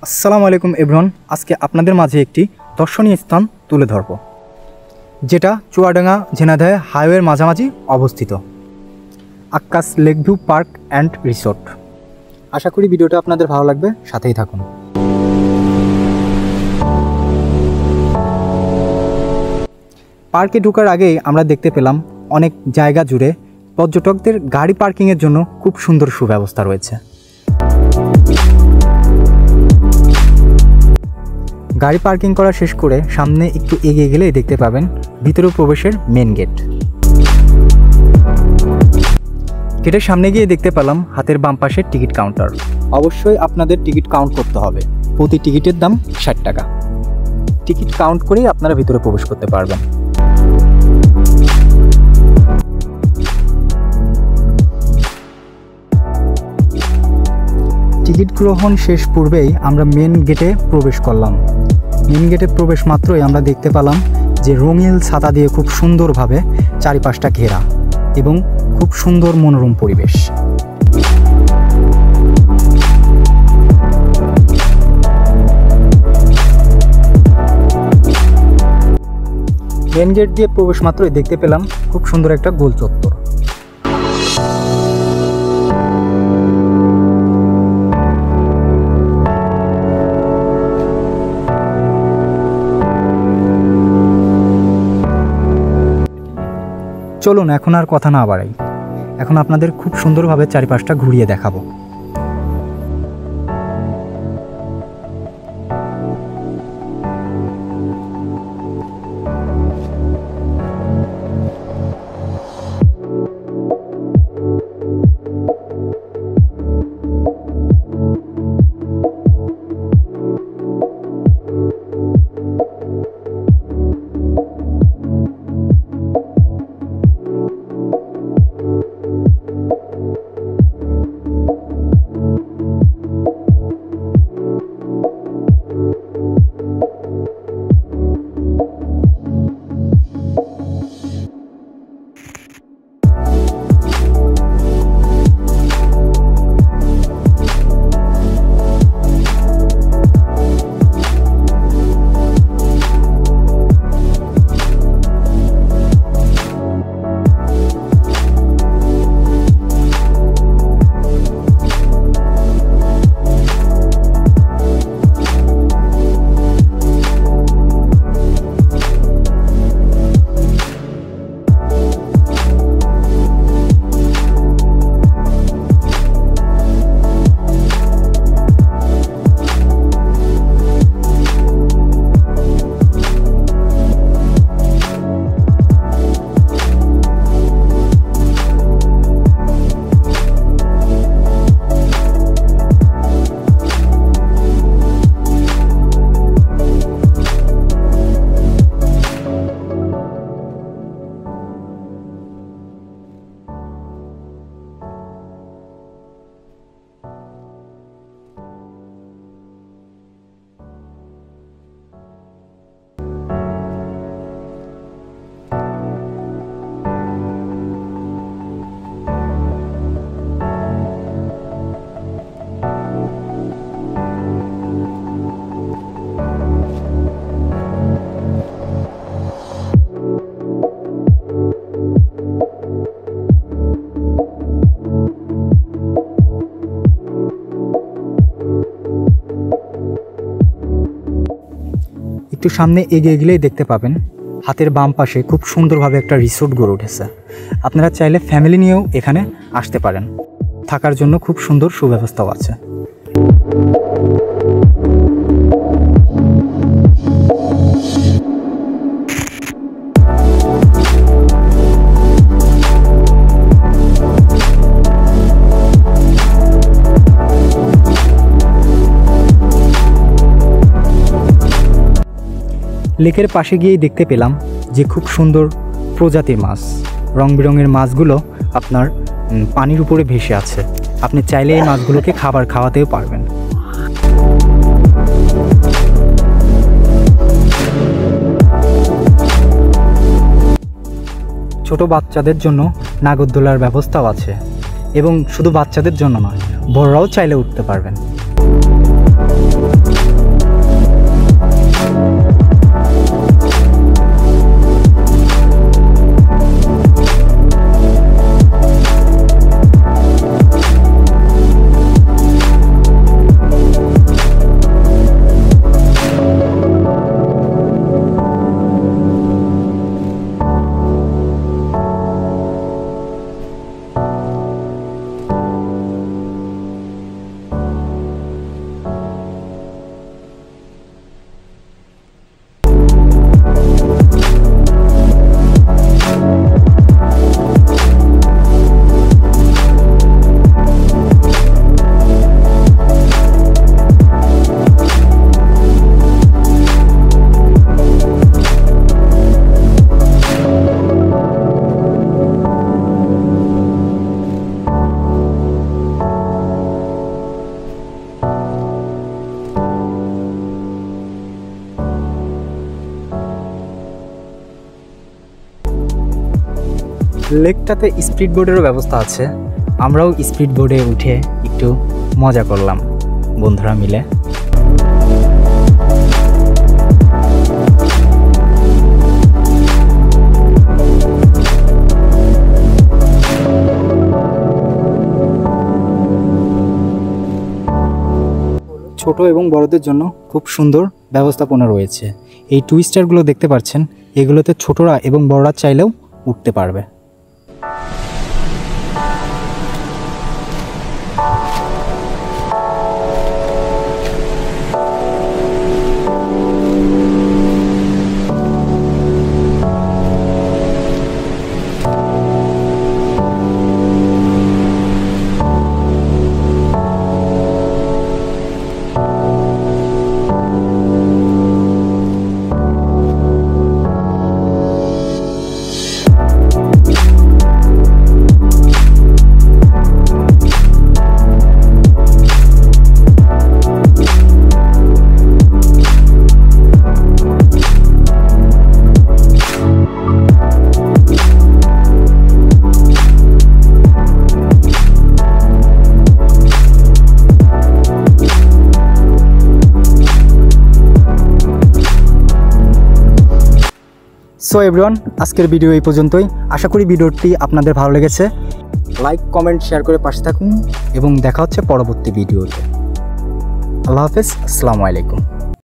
আসসালামু আলাইকুম এভরিওয়ান। আজকে আপনাদের মাঝে একটি দর্শনীয় স্থান তুলে ধরব, যেটা চুয়াডাঙ্গা ঝিনাইদহ হাইওয়ের মাঝামাঝি অবস্থিত Akkas lake view park and resort. আশা করি ভিডিওটা আপনাদের ভালো লাগবে, সাথেই থাকুন। পার্কে ঢোকার আগেই আমরা দেখতে পেলাম অনেক জায়গা জুড়ে পর্যটকদের গাড়ি পার্কিংয়ের জন্য খুব সুন্দর সুব্যবস্থা রয়েছে। গাড়ি পার্কিং করা শেষ করে সামনে একটু এগিয়ে গেলেই দেখতে পাবেন ভিতরে প্রবেশের মেন গেট। গেটের সামনে গিয়ে দেখতে পেলাম হাতের বাম পাশে টিকিট কাউন্টার। অবশ্যই আপনাদের টিকিট কাউন্ট করতে হবে। প্রতি টিকিটের দাম 60 টাকা। টিকিট কাউন্ট করেই আপনারা ভিতরে প্রবেশ করতে পারবেন। টিকিট গ্রহণ শেষ পূর্বেই আমরা মেন গেটে প্রবেশ করলাম। মেন গেটে প্রবেশ মাত্রই আমরা দেখতে পেলাম যে রঙিন ছাতা দিয়ে খুব সুন্দরভাবে চারিপাশটা ঘেরা এবং খুব সুন্দর মনোরম পরিবেশ। মেন গেট দিয়ে প্রবেশ মাত্রই দেখতে পেলাম খুব সুন্দর একটা গোল চত্বর। চলুন এখন আর কথা না বাড়াই, এখন আপনাদের খুব সুন্দরভাবে চারিপাশটা ঘুরিয়ে দেখাবো। একটু সামনে এগিয়ে গেলেই দেখতে পাবেন হাতের বাম পাশে খুব সুন্দরভাবে একটা রিসোর্ট গড়ে উঠেছে। আপনারা চাইলে ফ্যামিলি নিয়েও এখানে আসতে পারেন। থাকার জন্য খুব সুন্দর সুব্যবস্থাও আছে। লেকের পাশে গিয়েই দেখতে পেলাম যে খুব সুন্দর প্রজাতির মাছ, রং বেরঙের মাছগুলো আপনার পানির উপরে ভেসে আছে। আপনি চাইলে এই মাছগুলোকে খাবার খাওয়াতেও পারবেন। ছোট বাচ্চাদের জন্য নাগরদোলার ব্যবস্থাও আছে এবং শুধু বাচ্চাদের জন্য নয়, বড়রাও চাইলে উঠতে পারবেন। লেকটাতে স্পিড বোটেরও ব্যবস্থা আছে। আমরাও স্পিড বোটে উঠে একটু মজা করলাম বন্ধুরা মিলে। ছোট এবং বড়দের জন্য খুব সুন্দর ব্যবস্থাপনা রয়েছে। এই টুইস্টারগুলো দেখতে পাচ্ছেন, এগুলোতে ছোটরা এবং বড়রা চাইলেও উঠতে পারবে। সো এভরিওয়ান, আজকের ভিডিও এই পর্যন্তই। আশা করি ভিডিওটি আপনাদের ভালো লেগেছে। লাইক, কমেন্ট, শেয়ার করে পাশে থাকুন এবং দেখা হচ্ছে পরবর্তী ভিডিওতে। আল্লাহ হাফেজ, আসসালামু আলাইকুম।